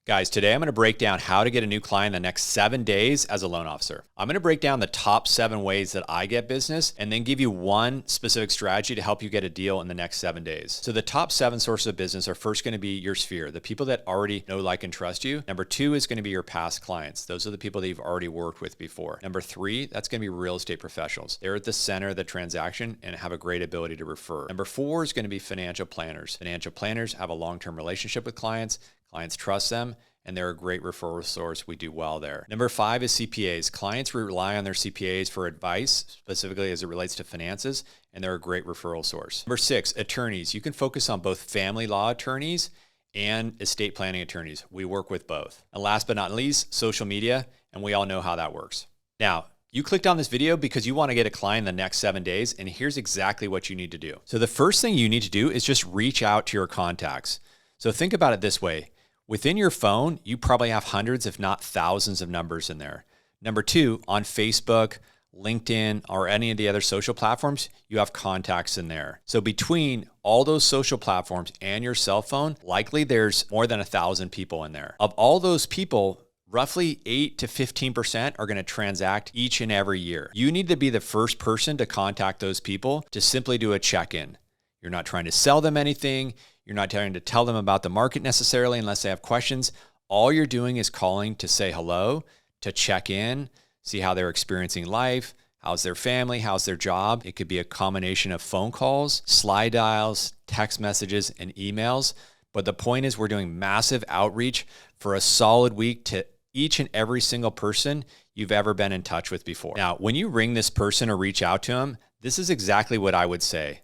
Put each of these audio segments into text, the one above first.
Guys, today I'm going to break down how to get a new client in the next 7 days as a loan officer. I'm going to break down the top 7 ways that I get business and then give you one specific strategy to help you get a deal in the next 7 days. So the top 7 sources of business are first going to be your sphere, the people that already know, like, and trust you. Number 2 is going to be your past clients. Those are the people that you've already worked with before. Number 3, that's going to be real estate professionals. They're at the center of the transaction and have a great ability to refer. Number 4 is going to be financial planners. Financial planners have a long-term relationship with clients. Clients trust them, and they're a great referral source. We do well there. Number 5 is CPAs. Clients rely on their CPAs for advice, specifically as it relates to finances, and they're a great referral source. Number 6, attorneys. You can focus on both family law attorneys and estate planning attorneys. We work with both. And last but not least, social media, and we all know how that works. Now, you clicked on this video because you want to get a client in the next 7 days, and here's exactly what you need to do. So the first thing you need to do is just reach out to your contacts. So think about it this way. Within your phone, you probably have hundreds, if not thousands, of numbers in there. Number 2, on Facebook, LinkedIn, or any of the other social platforms, you have contacts in there. So between all those social platforms and your cell phone, likely there's more than 1,000 people in there. Of all those people, roughly 8 to 15% are going to transact each and every year. You need to be the first person to contact those people to simply do a check-in. You're not trying to sell them anything. You're not trying to tell them about the market necessarily unless they have questions. All you're doing is calling to say hello, to check in, see how they're experiencing life, how's their family, how's their job. It could be a combination of phone calls, slide dials, text messages, and emails. But the point is we're doing massive outreach for a solid week to each and every single person you've ever been in touch with before. Now, when you ring this person or reach out to them, this is exactly what I would say.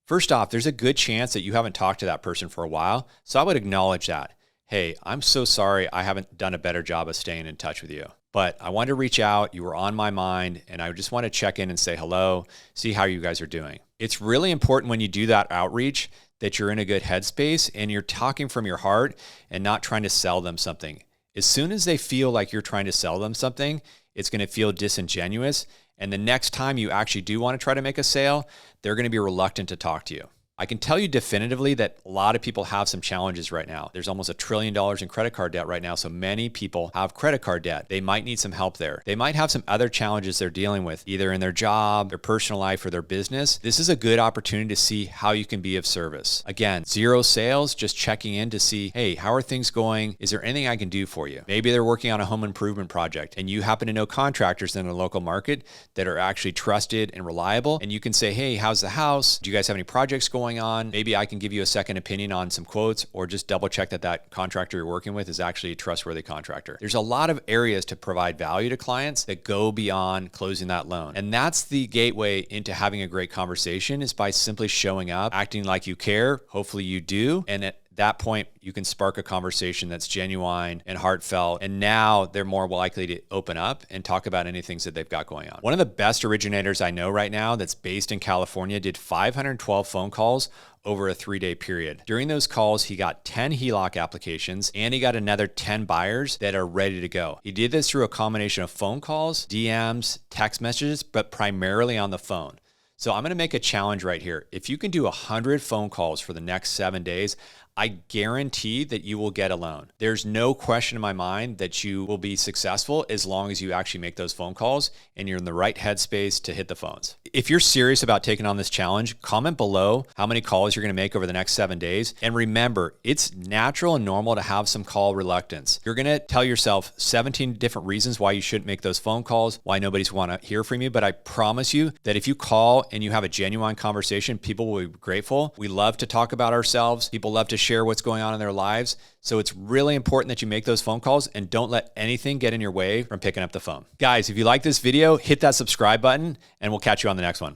First off, there's a good chance that you haven't talked to that person for a while, so I would acknowledge that. Hey, I'm so sorry I haven't done a better job of staying in touch with you, but I wanted to reach out. You were on my mind, and I just want to check in and say hello, see how you guys are doing. It's really important when you do that outreach that you're in a good headspace and you're talking from your heart and not trying to sell them something. As soon as they feel like you're trying to sell them something, it's going to feel disingenuous. And the next time you actually do want to try to make a sale, they're going to be reluctant to talk to you. I can tell you definitively that a lot of people have some challenges right now. There's almost $1 trillion in credit card debt right now, so many people have credit card debt. They might need some help there. They might have some other challenges they're dealing with, either in their job, their personal life, or their business. This is a good opportunity to see how you can be of service. Again, zero sales, just checking in to see, hey, how are things going? Is there anything I can do for you? Maybe they're working on a home improvement project, and you happen to know contractors in the local market that are actually trusted and reliable, and you can say, hey, how's the house? Do you guys have any projects going on? Maybe I can give you a second opinion on some quotes, or just double check that that contractor you're working with is actually a trustworthy contractor. There's a lot of areas to provide value to clients that go beyond closing that loan. And that's the gateway into having a great conversation, is by simply showing up, acting like you care. Hopefully you do. And at that point, you can spark a conversation that's genuine and heartfelt. And now they're more likely to open up and talk about any things that they've got going on. One of the best originators I know right now that's based in California did 512 phone calls over a 3-day period. During those calls, he got 10 HELOC applications and he got another 10 buyers that are ready to go. He did this through a combination of phone calls, DMs, text messages, but primarily on the phone. So I'm going to make a challenge right here. If you can do 100 phone calls for the next 7 days, I guarantee that you will get a loan. There's no question in my mind that you will be successful as long as you actually make those phone calls and you're in the right headspace to hit the phones. If you're serious about taking on this challenge, comment below how many calls you're going to make over the next 7 days. And remember, it's natural and normal to have some call reluctance. You're going to tell yourself 17 different reasons why you shouldn't make those phone calls, why nobody's want to hear from you. But I promise you that if you call and you have a genuine conversation, people will be grateful. We love to talk about ourselves. People love to share what's going on in their lives. So it's really important that you make those phone calls and don't let anything get in your way from picking up the phone. Guys, if you like this video, hit that subscribe button and we'll catch you on the next one.